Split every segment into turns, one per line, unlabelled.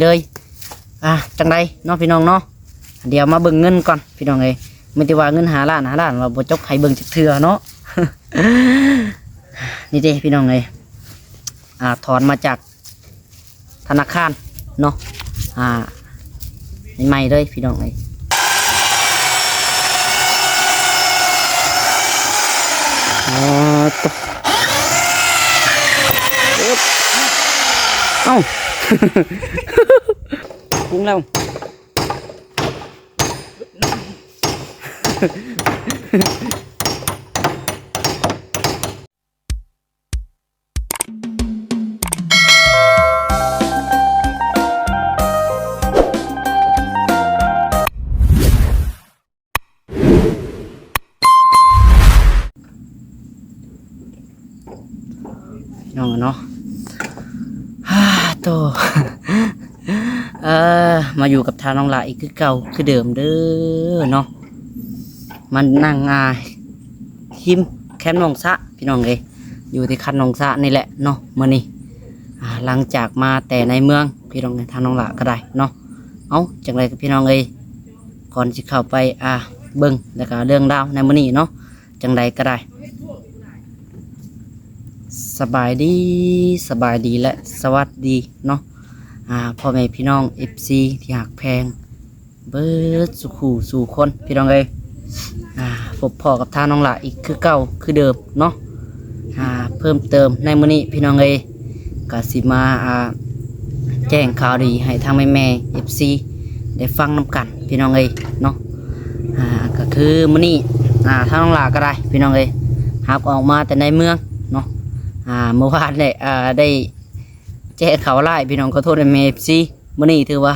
เลยจังไดเนาะพี่น้องเนาะเดี๋ยวมาเบิ่งเงินก่อนพี่น้องเอ้ยไม่ได้ว่าเงินหาล้านว่าบ่จกให้เบิ่งจักเทื่อเนาะ นี่เด้พี่น้องเอ้ยถอนมาจากธนาคารเนาะใหม่ๆเลยพี่น้องเอ้ยเอ้า cũng lâu nó โต มาอยู่กับทางน้องหลาอีกคือเก่าคือเดิมเด้อเนาะมันนั่งหิมแคมป์หนองสะพี่น้องเอ้ยอยู่ที่คันหนองสะนี่แหละเนาะมื้อนี้หลังจากมาแต่ในเมืองพี่น้องทางน้องหลาก็ได้เนาะเอาจังไรกับพี่น้องเอ้ยก่อนสิเข้าไปเบิ่งแล้วก็เรื่องราวในมื้อนี้เนาะจังไรก็ได้สบายดีและสวัสดีเนาะพ่อแม่พี่น้อง FC ที่หักแพงเบิดสุขูสู่คนพี่น้องเอ้ยพบพ่อกับท่าน้องหละอีกคือเก่าคือเดิมเนาะเพิ่มเติมในมื้อนี้พี่น้องเอ้ยก็สิมาแจ้งข่าวดีให้ทางแม่ FC ได้ฟังนำกันพี่น้องเอ้ยเนาะก็คือมื้อนี้ท่าน้องหละก็ได้พี่น้องเอ้ยหับออกมาแต่ในเมืองเนาะเมื่อวานเนี่ยได้แจ้ข่าวไล่พี่น้องขอโทษในเมฟซีมื้อนี้ถือว่า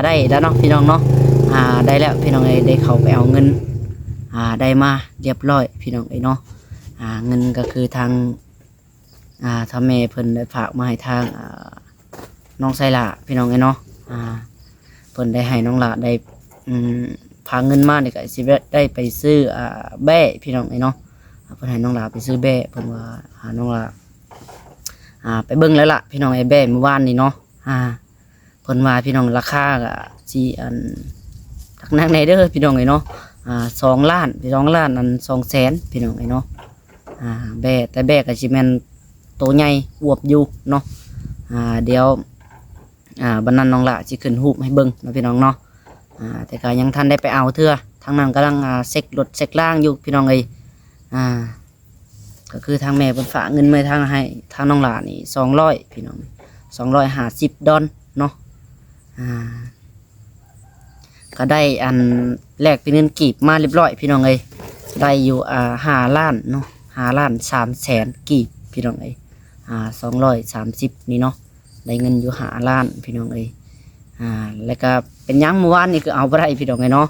ได้แล้วเนาะพี่น้องเนาะได้แล้วพี่น้องได้เข้าไปเอาเงินได้มาเรียบร้อยพี่น้องเนาะเงินก็คือทางทำเมเพิ่นได้ฝากมาให้ทางน้องไซล่าพี่น้องเนาะเพิ่นได้ให้น้องละได้พาเงินมาเนี่ยก็สิได้ไปซื้อแบ่พี่น้องเนาะเพิ่นให้น้องละไปซื้อแบ่เพิ่นว่าน้องละไปเบิ่งแล้วล่ะพี่น้องไอ้แบ่เมื่อวานนี่เนาะเพิ่นว่าพี่น้องราคาก็สิทักนักในเด้อพี่น้องเนาะ2 ล้านพี่2 ล้านอัน200,000พี่น้องเนาะแบ่แต่แบ่ก็สิแม่นโตใหญ่อวบอยู่เนาะเดี๋ยวบัดนั้นน้องละสิขึ้นรูปให้เบิ่งนะพี่น้องเนาะแต่ก็ยังทันได้ไปเอาเทื่อทางนั้นกำลังเช็ครถเช็คล่างอยู่พี่น้องก็คือทางแม่เป็นฝากเงินมาทางให้ทางน้องหลานนี่200พี่น้อง250 ดอลเนาะก็ได้อันแลกเป็นเงินกีบมาเรียบร้อยพี่น้องได้อยู่5 ล้านเนาะ5,300,000 กีบพี่น้อง230นี่เนาะได้เงินอยู่5 ล้านพี่น้องแล้วก็เป็นยังเมื่อวานนี่คือเอาไปได้พี่น้องเนาะ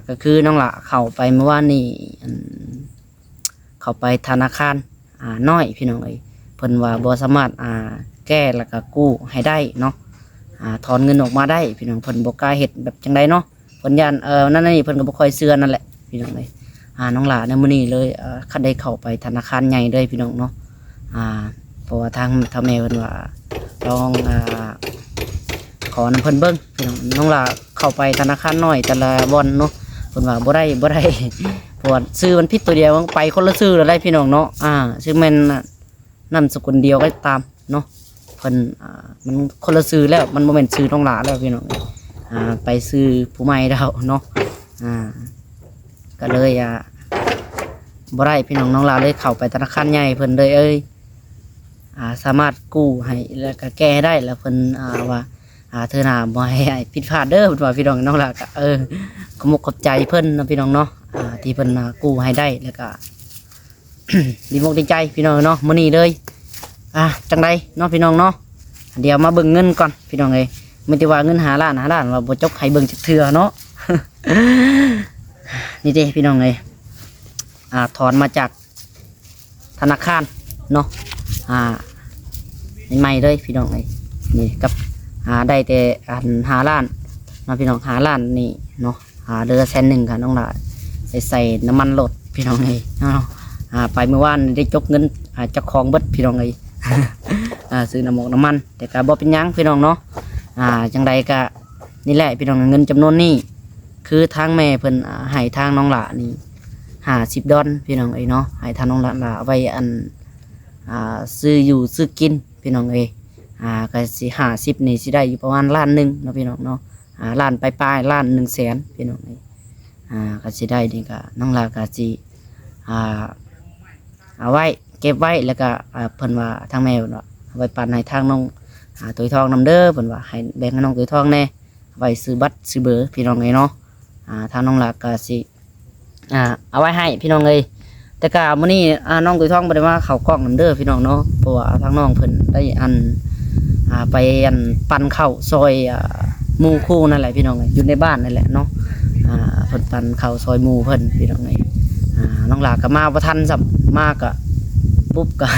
ก็คือน้องละเข้าไปเมื่อวานนี่เข้าไปธนาคารน้อยพี่น้องเพิ่นว่าบ่สามารถแก้แล้วก็กู้ให้ได้เนาะถอนเงินออกมาได้พี่น้องเพิ่นบ่กล้าเฮ็ดแบบจังไดเนาะเพิ่นย่านนั่นนี่เพิ่นก็บ่ค่อยเชื่อนั่นแหละพี่น้องน้องหลาในมื้อนี้เลยคันได้เข้าไปธนาคารใหญ่เลยพี่น้องเนาะเพราะว่าทางแม่เพิ่นว่าลองขอนำเพิ่นเบิ่งพี่น้องหลาเข้าไปธนาคารน้อยแต่ละบ่อนเนาะเพิ่นว่าบ่ได้เพราะว่าซื้อมันผิดตัวเดียวไปคนละซื้อแล้วได้พี่น้องเนาะซื้อแม่นนามสกุลเดียวก็ตามเนาะเพิ่นมันคนละซื้อแล้วมันบ่แม่นซื้อน้องหลาแล้วพี่น้องไปซื้อผู้ใหม่แล้วเนาะก็เลยบ่ได้พี่น้องหลาเลยเข้าไปธนาคารใหญ่เพิ่นเลยสามารถกู้ให้แล้วก็แก้ได้แล้วเพิ่นว่าเธอหน้าบ่ให้ผิดพลาดเด้อเพิ่นว่าพี่น้องน้องหลาก็ขอบใจเพิ่นนะพี่น้องเนาะที่เพิ่นกู้ให้ได้แล้วก็ ดีมกดีใจพี่น้องเนาะมื้อนี้เลยจังไดเนาะพี่น้องเนาะเดี๋ยวมาเบิ่งเงินก่อนพี่น้องไม่ได้ว่าเงินหาล้านว่าบ่จกให้เบิ่งจักเทื่อเนาะ นี่เด้พี่น้องถอนมาจากธนาคารเนาะใหม่ๆเลยพี่น้องนี่กับได้แต่5 ล้านเนาะพี่น้อง5 ล้านนี่เนาะเดือน100,000ค่ะน้องหลานใส่น้ำมันรถพี่น้องเนาะไปเมื่อวานได้จกเงินจะคลองเบิดพี่น้องซื้อน้ำมันแต่ก็บ่เป็นยังพี่น้องเนาะ จังใดก็นี่แหละพี่น้องเงินจำนวนนี้คือทางแม่เพิ่นให้ทางน้องหลานี่50 ดอลพี่น้องเนาะให้ทางน้องหลาไว้อันซื้ออยู่ซื้อกินพี่น้องก็สิ50นี่สิได้อยู่ประมาณ1 ล้านเนาะพี่น้องเนาะล้านปลายๆ1 ล้าน 1 แสนพี่น้องก็สิได้นี่ก็น้องหลาก็สิเอาไว้เก็บไว้แล้วก็เพิ่นว่าทางแม่เนาะเอาไว้ปันให้ทางน้องตุ้ยทองนำเด้อเพิ่นว่าให้แบ่งให้น้องตุ้ยทองแน่ไว้ซื้อบัตรซื้อเบอร์พี่น้องเนาะทางน้องหลาก็สิเอาไว้ให้พี่น้องแต่ก็มื้อนี้น้องตุ้ยทองบ่ได้มาเข้ากล้องนำเด้อพี่น้องเนาะเพราะว่าทางน้องเพิ่นได้ไปปั่นข้าวซอยหมู่คู่นั่นแหละพี่น้องอยู่ในบ้านนั่นแหละเนาะเพิ่นปั่นข้าวซอยหมู่เพิ่นพี่น้องน้องหลาก็มาบ่ทันซับมาก็ปุ๊บก็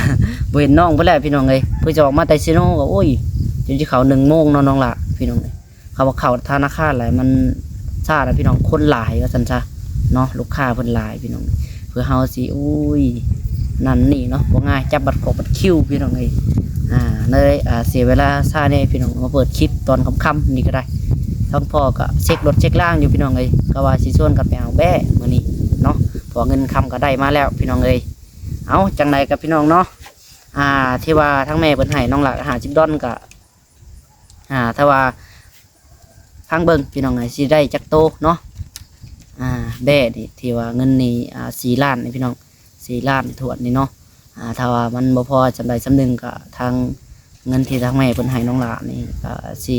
บ่เห็นน้องเพิ่นแล้วพี่น้องเพิ่นจะออกมาแต่ซิโนก็โอ้ยจนสิเข้า1 โมงเนาะน้องหลาพี่น้องเขาว่าเข้าธนาคารหลายมันช้านะพี่น้องคนหลายว่าซั่นซะเนาะลูกค้าเพิ่นหลายพี่น้องเพื่อเฮาสิอุ้ยนั่นนี่เนาะบ่ง่ายจับบัตรบัตรคิวพี่น้องเลยเสียเวลาซ่าแน่พี่น้องมาเปิดคลิปตอนค่ำๆนี่ก็ได้ทั้งพ่อก็เช็ครถเช็คล่างอยู่พี่น้องก็ว่าสิชวนกันไปเอาแบ้มื้อนี้เนาะพอเงินค่ำก็ได้มาแล้วพี่น้องเอาจังไดกับพี่น้องเนาะที่ว่าทั้งแม่เพิ่นให้น้องหลัก50 ดอลก็ถ้าว่าทางเบิ่งพี่น้องสิได้จักโตเนาะแบ้นี่ที่ว่าเงินนี่4 ล้านนี่พี่น้อง4 ล้านถวดนี่เนาะถ้าว่ามันบ่พอจำได้จำหนึ่งก็ทางเงินที่ทางแม่เพิ่นให้น้องหลานนี่ก็สิ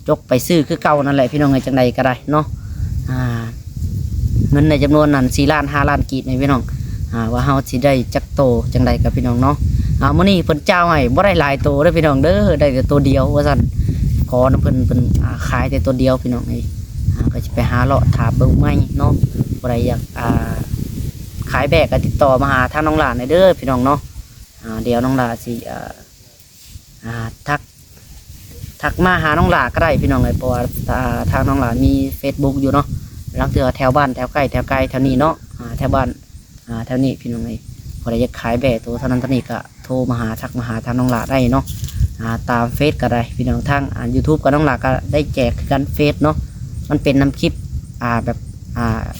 จกไปซื้อคือเก่านั่นแหละพี่น้องจังใดก็ได้เนาะเงินในจำนวนนั้น4 ล้าน 5 ล้านกีบนี่พี่น้องว่าเฮาสิได้จักโตจังใดกับพี่น้องเนาะมื้อนี้เพิ่นเจ้าให้บ่ได้หลายโตเด้อพี่น้องเด้อได้แต่ตัวเดียวว่าซั่นขอน้ำเพิ่นขายแต่ตัวเดียวพี่น้องก็สิไปหาเลาะถามเบิ่งใหม่เนาะบ่ได้อยากขายแบกก็ติดต่อมาหาทางน้องหลานเด้อพี่น้องเนาะเดี๋ยวน้องหลานสิทักมาหาน้องหลานก็ได้พี่น้องเพราะว่าทางน้องหลานมี Facebook อยู่เนาะลังเถื่อแถวบ้านแถวใกล้แถวนี้เนาะแถวบ้านแถวนี้พี่น้องพอได้อยากขายแบกตัวเท่านั้นเท่านี้ก็โทรมาหาทักมาหาทางน้องหลานได้เนาะตามเฟซก็ได้พี่น้องทาง YouTube กับน้องหลานก็ได้แจกกันเฟซเนาะมันเป็นนำคลิปแบบ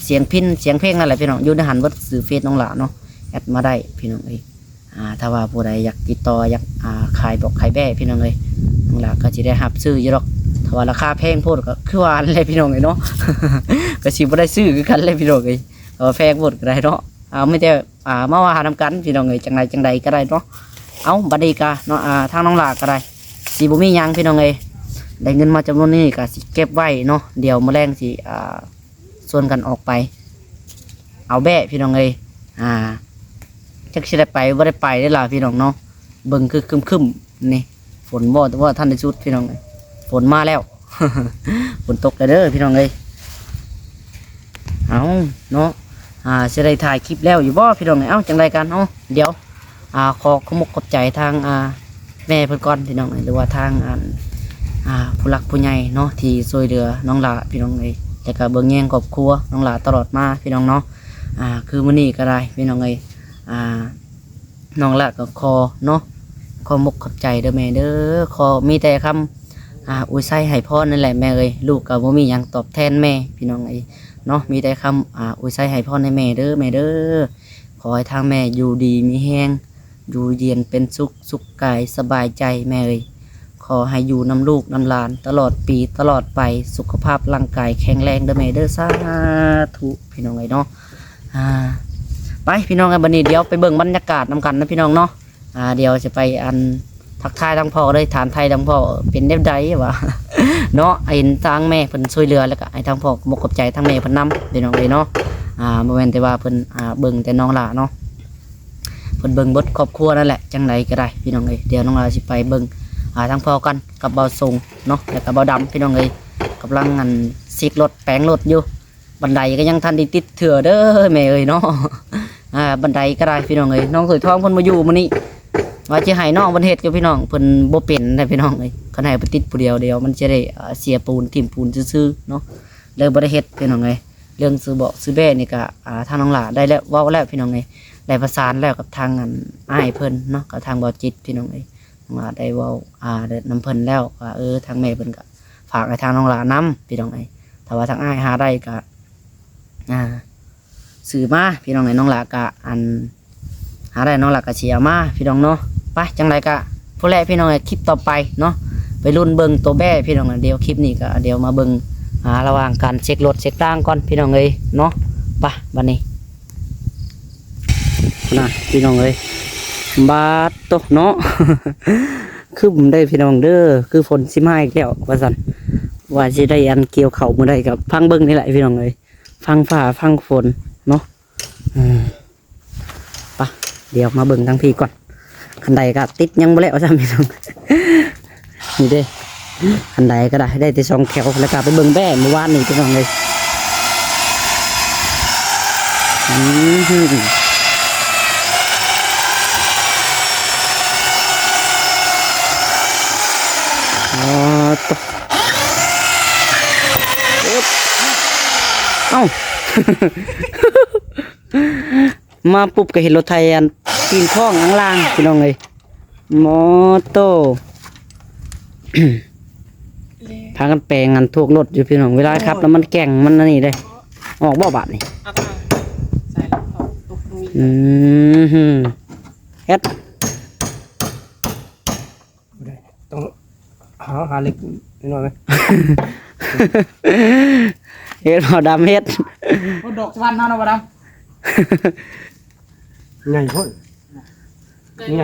เสียงพินเสียงเพลงนั่นแหละพี่น้องอยู่ในหันวัดสื่อเฟซน้องหลาเนาะแอดมาได้พี่น้องถ้าว่าผู้ใดอยากติดต่ออยากขายบอกขายแบ่พี่น้องน้องหลาก็จะได้หับซื้ออยู่หรอกถ้าว่าราคาแพงโพดก็คือว่าอะไรพี่น้องเนาะ ก็สิบ่ได้ซื้อคือกันเลยพี่น้องแพงโพดก็ได้เนาะไม่แต่มาว่าทำกันพี่น้องจังใดก็ได้เนาะเอาบัดนี้ก็เนาะทางน้องหลาก็ได้สิบ่มีหยังพี่น้องได้เงินมาจำนวนนี้ก็สิเก็บไว้เนาะเดี๋ยวมื้อแรงสิส่วนกันออกไปเอาแบะพี่น้องจักสิได้ไปบ่ได้ไปได้ล่ะพี่น้องเนาะเบิ่งคือคึมๆนี่ฝนบ่แต่ว่าท่านได้ชุดพี่น้องฝนมาแล้ว ฝนตกแล้วเด้อพี่น้องเอาเนาะสิได้ถ่ายคลิปแล้วอยู่บ่พี่น้องเอาจังไดกันเดี๋ยวขอบขอบใจทางแม่เพิ่นก่อนพี่น้องหรือว่าทางผู้หลักผู้ใหญ่เนาะที่ช่วยเหลือน้องหลาพี่น้องแต่ก็เบิ่งแย่งครอบครัวน้องหลาตลอดมาพี่น้องเนาะคือมื้อนี้ก็ได้พี่น้องน้องหลาก็ขอเนาะขอมกขอบใจเด้อแม่เด้อขอมีแต่คำอวยไส้ให้พ่อนั่นแหละแม่ลูกก็บ่มีหยังตอบแทนแม่พี่น้องเนาะมีแต่คำอวยไส้ให้พ่อในแม่เด้อขอให้ทางแม่อยู่ดีมีแห้งอยู่เย็นเป็นสุขกายสบายใจแม่ขอให้อยู่นำลูกนำหลานตลอดปีตลอดไปสุขภาพร่างกายแข็งแรงเด้อแม่เด้อสาธุพี่น้องเนาะไปพี่น้องบัดนี้เดี๋ยวไปเบิ่งบรรยากาศนำกันนะพี่น้องเนาะเดี๋ยวจะไปทักทายทางพ่อเลยฐานไทยทางพ่อเป็นเด็บใดวะ เนาะไอ้ทางแม่เพิ่นช่วยเหลือแล้วก็ไอ้ทางพ่อมกขอบใจทางแม่เพิ่นนำพี่น้องเนาะบ่แม่นแต่ว่าเพิ่นเบิ่งแต่น้องหล่าเนาะเพิ่นเบิ่งเบิดครอบครัวนั่นแหละจังไดก็ได้พี่น้องเดี๋ยวน้องหล่าสิไปเบิ่งทางพ่อกันกับเบาทรงเนาะแล้วก็เบาดำพี่น้องกำลังซิกรถแปลงรถอยู่บันไดก็ยังทันได้ติดเถื่อเด้อแม่เนาะ บันไดก็ได้พี่น้องน้องสวยทองเพิ่นมาอยู่มื้อนี้ว่าจะให้น้องเพิ่นเฮ็ดกับพี่น้องเพิ่นบ่เป็นได้พี่น้องคันให้เพิ่นติดผู้เดียวมันจะได้เสียปูนทิ่มปูนซื่อๆเนาะเลยบ่ได้เฮ็ดพี่น้องเรื่องซื้อเบาะซื้อแบ่นี่ก็ทางน้องหลาได้แล้วเว้าแล้วพี่น้องได้ประสานแล้วกับทางอ้ายเพิ่นเนาะกับทางบ่จิตพี่น้องน้อง ได้เว้าได้น้ำเพิ่นแล้วว่าทางแม่เพิ่นก็ฝากให้ทางน้องหลานํพี่น้องถ้าว่าทางอ้ายหาได้ก็สื่อมาพี่น้องน้องหลาก็หาได้น้องหลาก็สิเอามาพี่น้องเนาะไปจังไดก็ผู้แรกพี่น้องคลิปต่อไปเนาะไปรุ่นเบิ่งตัวแบ่พี่น้องเดี๋ยวคลิปนี้ก็เดี๋ยวมาเบิ่งระหว่างการเช็ครถเช็คร่างก่อนพี่น้องเนาะไปบัดนี้นะพี่น้องบาดโตเนาะ คือผมได้พี่น้องเด้อคือฝนสิมาอีกแล้วว่าซั่นว่าสิได้อันเกี่ยวเข้ามื้อใดกับฟังเบิ่งนี่แหละพี่น้องฟังฟ้าฟังฝนเนาะไปเดี๋ยวมาเบิ่งทางพี่ก่อนคันใดก็ติดยังบ่แล้วจ้ะพี่น้อง นี่เด้คันใดก็ได้แต่2แถวแล้วก็ไปเบิ่งแบ่เมื่อวานนี่พี่น้องตกเอ้า มาปุ๊บก็เห็นรถไทยอันปีนข้องข้างล่างพี่น้องมอโต้พากันแปลงอันทุกรถอยู่พี่น้องเวลาครับแล้วมันแก่งมันนี่ได้ออกบ่บาดนี่เฮ็ด
ต้องหาเล็กน้อยไหม
เฮ็ดบ่ดำเฮ็ด
ดอกสวรรค์เนาะบ่ดำ
ไงพ่นไง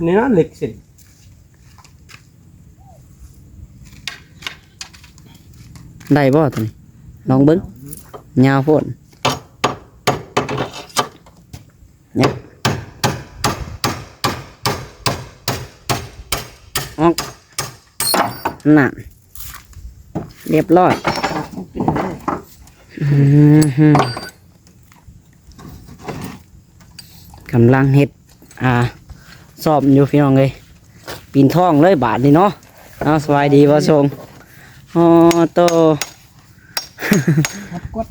นี่นะเล็กสิ
ได้บ่ตัวนี้ลองเบิ่งยาวโพดเนี่ยออกน่ะเรียบร้อยกำลังเฮ็ดสอบอยู่พี่น้องปีนท้องเลยบาทนี่เนาะสบายดีบ่ทรงโต
กด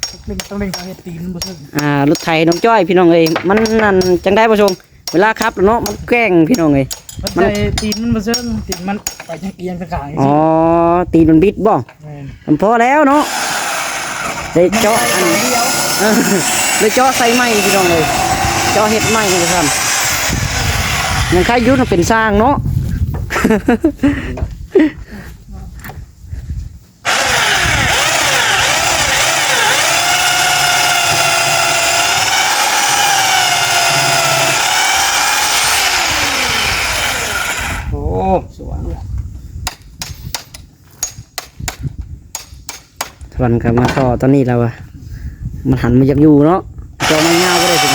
ต้องเล่นเฮ็ดตีนบ่ซึ่ง
รถไถน้องจ้อยพี่น้องมันนั่นจังได้บ่ทรงเวลาครับแล้วเนาะมันแกล้งพี่น้อง
มันได้ตีนมันบ่ซึ่งตีนมันไปจังเอียงไปข้าง
ตีนมันบิดบ่มันพอแล้วเนาะได้เจาะอันได้เจาะใส่ไม้พี่น้องเจาะเฮ็ดไม้นี่ครับยังใครยุดเป็นสร้างเนาะ
โอ้สวย
วันก็มาต่อตอนนี้แล้วมันหันมาอยากอยู่เนาะจอมันเงาก็ได้จริง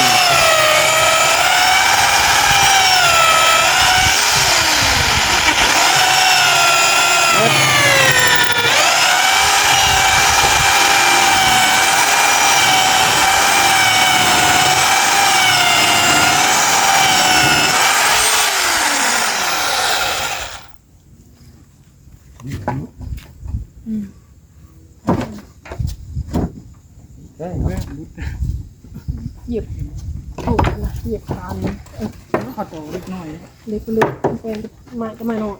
เหยียบถูกนะเหยียบคานขอโตเล็กน้อยเล็กเป็นไม้ก็ไม่น้อย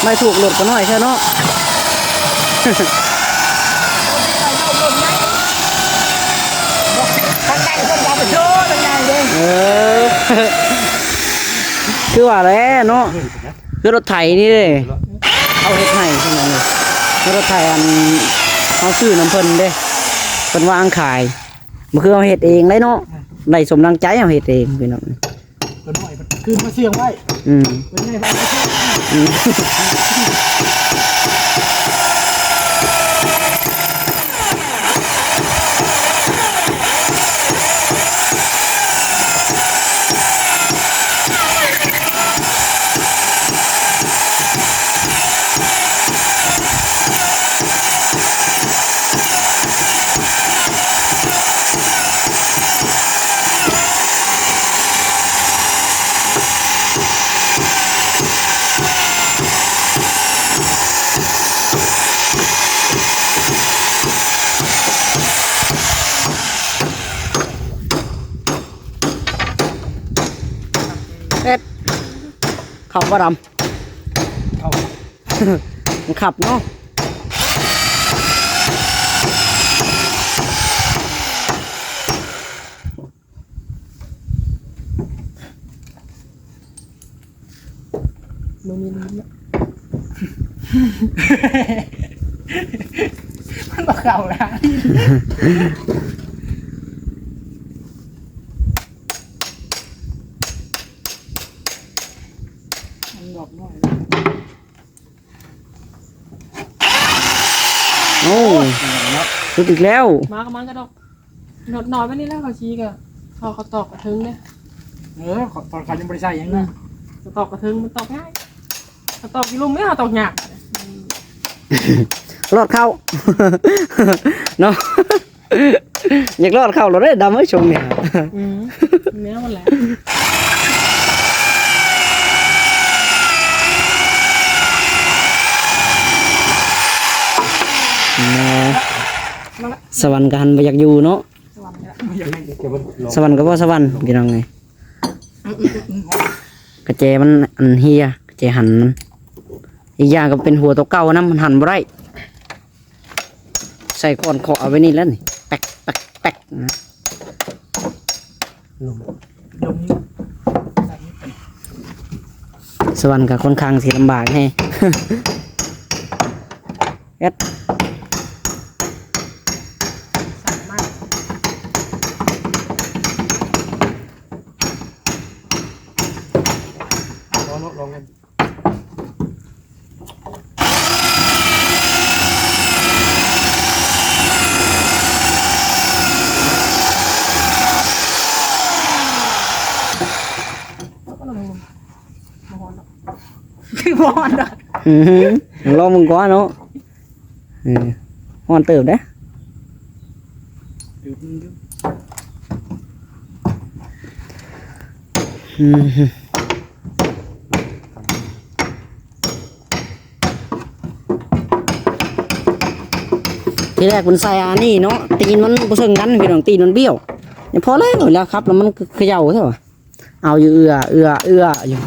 ไม่ถูกหลุดก็น้อยใช่เนาะคือว่าแล้วเนาะคือรถไถนี่เลยเอาเฮ็ดให้ใช่ไหมคือรถไถเอาซื้อน้ำเพิ่นเด้เพิ่นวางขายมันคือเอาเฮ็ดเองเลยเนาะได้สมดังใจเอาเฮ็ดเองพี่น้อง
ตัวน้อยคืนมาเสี่ยงไว้เป็นไงบ้าง
ขับว่าด
เข้า
ำ มันขับเนาะ
มันมีลิ้นอะ
มันบ่เข้าละมันดอกน้อย
โอ้สุดอีกแล้ว
มากับมันก็ดอกนอนไปนี่แล้วเขาชี้กันเขาตอกกระทึงเนี่ย
ตอนเขายังบ่ได้ใช้หยังนะ
เขาตอกกระทึงมันตอกง่ายเขาตอกกี่ลุมไม่เอาตอกหยาบ
รอดเข้า เนาะ อยากรอดเข้าเราได้ดำให้ชมเนี่ย
เนื้อมันแหละ
สวรรค์กันไปอยากอยู่เนาะ
สวรรค์เนี่ย
อยากให้เก็บมันลง
สวรรค์ก็ว่าสวรรค์พี่น้องไงกระเจมันอันเฮียกระเจหันมันอีกอย่างก็เป็นหัวตัวเก่านะมันหันบ่ได้ใส่ก้อนเคาะเอาไว้นี่แล้วนี่แป๊กแป๊กแป๊กนะ
ลงนี่
สวรรค์ก็ค่อนข้างสิลำบากให้ เอ็ด
สั่นมาก
ลองกัน
ก็ลงมาหอน
คือบอลอ่ะ
ลองมึงก่อนเนาะฮอนเติบเด้ทีแรกมันใส่อันนี้เนาะตีนมันบ่เชิงกันพี่น้องตีนมันเบี้ยวเนี่ยพอแล้วแล้วครับแล้วมันเขย่าใช่ป่ะเอาอยู่เอื้ออยู่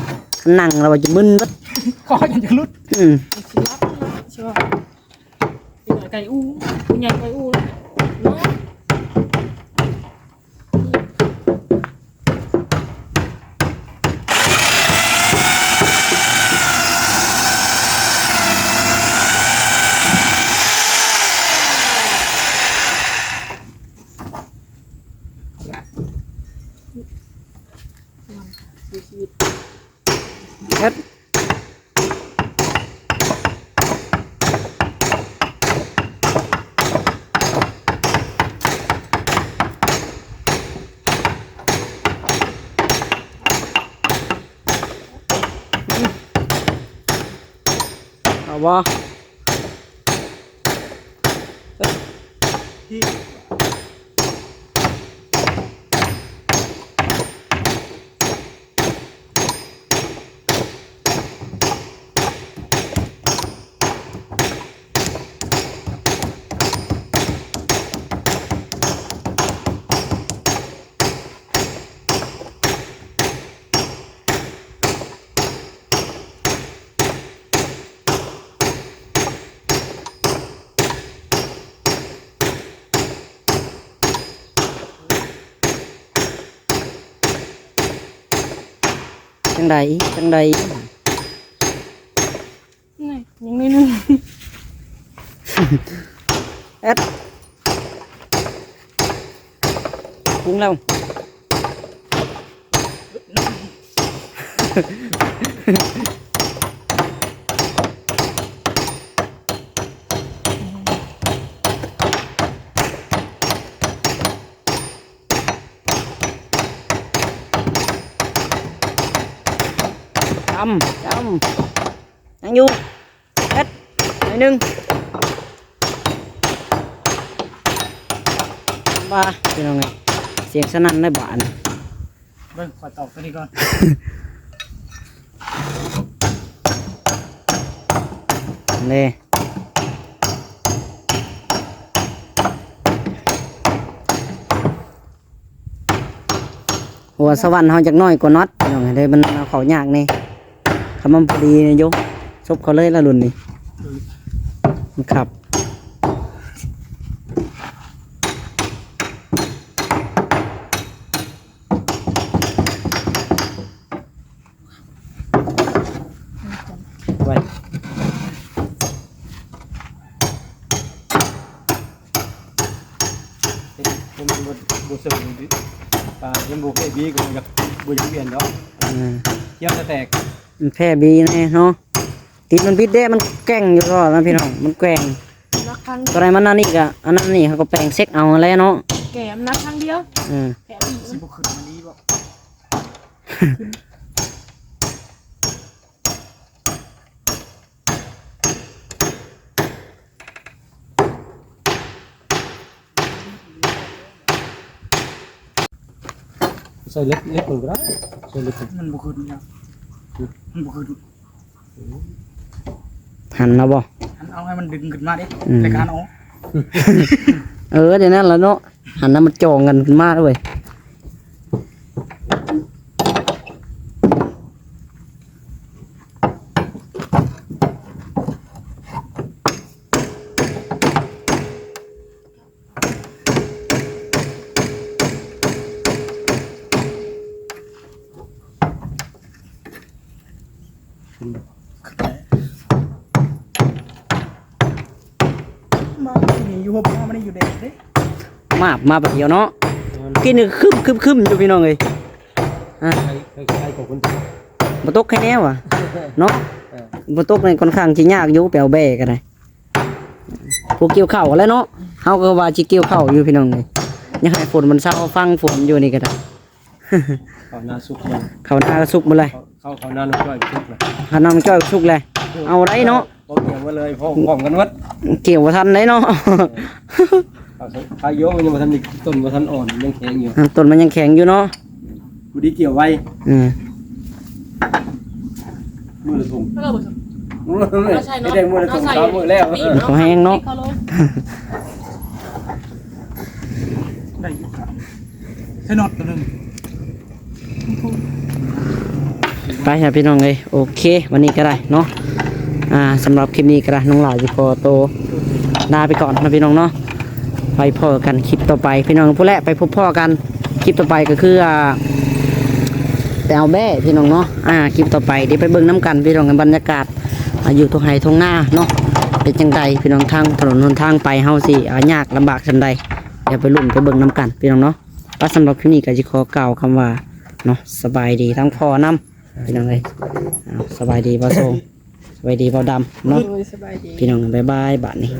นั่งแล้วว่าจะมึนบัด
ก็ยังจะรุด
ชิลับใช่ป่ะเป็นไก่อู้เป็นใหญ่ไก่อู้เนาะ
เอ็ดเอาบ่ จังใด
นี่ยังนิดนึง
เอ็ดปรุงแล้ว จำยังอยู่เอ็ดหน่อยหนึงมาเป็นยังไงเสียงสนั่นในบ้าน
เบิ่งขอตอกตัวนี้ก่อน
เลยหัวสวรรค์เขาจากน้อยกว่าน็อตเป็นยังไงเลยมันเอาเขายากนี่ คำมันพอดีเนี่ยโยซบเขาเลยละรุ่นนี้มันขับไว้
เป็นบุษบดิยังบุกไอ้บีก็อยากบุญเปลี่ยนเนาะเที่ยวจะแตก
มันแพ้บีแน่เนาะติดมันพิษเด้มันแกล้งอยู่ตลอดนะพี่น้องมันแกล้ง
นักครั้ง
ตัวไหนมันนั่นนี่กะอันนั้นนี่เขาก็แปลงเซ็กเอาแล้วเนาะ
แก่นักครั้งเดียว
อืม
แผลบี
สิบุกขึ้นมาดีบ่ใส่เล็กเล็กมันก็ได้ใส่เล็กมันบุกขึ้นเนี่ยมันบุกขึ้น
หันแล้วบ่
เอาให้มันดึงขึ้นมาดิ
อืม
รายการเอา
เดี๋ยวนั้นแล้วเนาะหันน้ำมันจองกันขึ้นมาด้วย
มานี่อยู่บ่มันอยู่เด็กเด้
มาแบบเดียวเนาะกินนึงคึมอยู่พี่น้องเอ้ย
ใครของคน
บ่ตกแค่แนวอ่ะเนาะบ่ตกนี่ค่อนข้างสิยากอยู่แปลวแบก็ได้พวกเกี่ยวข้าวแล้วเนาะเฮาก็ว่าสิเกี่ยวข้าวอยู่พี่น้องเอ้ยอยากให้ฝนมันเศร้าฟังฝนอยู่นี่ก็ได้
เขาหน้าสุกมัน
ข้าวหน้าก็สุกหมดเลย
เขาหน้าลูกจ้อยสุกเลย
ข้าวหน้ามันจ้อยสุกเลยเอาไรเนาะ
พอเกี่ยวมาเลยพร้อมกันวัด
เกี่ยวบ่ทันได้เนาะ
พายุมันยังมาทันอีกต้นมาทันอ่อนยังแข็งอยู่
ต้นมันยังแข็งอยู่เนาะ
กูดีเกี่ยวไว้
อืม
มือละถุง
ถ้าเราบอก
มือไอ้แดงมือละถุงสามมือแล้ว
เขาแห้งเนาะ
เขาลง
ได้อยู่ใช้น็อตตัวนึง
ไปครับพี่น้องเลยโอเควันนี้ก็ได้เนาะสำหรับคลิปนี้ก็ได้น้องหลายจะขอโตวลาไปก่อนนะพี่น้องเนาะไปพ่อกันคลิปต่อไปพี่น้องผู้แรกไปพบพ่อกันคลิปต่อไปก็คือแต่เอาแบ่พี่น้องเนาะคลิปต่อไปเดี๋ยวไปเบิ่งน้ำกันพี่น้องกันบรรยากาศอยู่ตรงไห้ตรงหน้าเนาะเป็นจังใดพี่น้องทางถนนหนทางไปเฮาสิยากลำบากจังใดเดี๋ยวไปลุ้นไปเบิ่งน้ำกันพี่น้องเนาะว่าสำหรับคลิปนี้ก็จะขอกล่าวคำว่าเนาะสบายดีทั้งพ่อน้ำพี่น้องเลยสบายดีบ่โซงสบายดีบ่ดำเนาะ
สบายดี
พี่น้องบ๊ายบายบัดนี้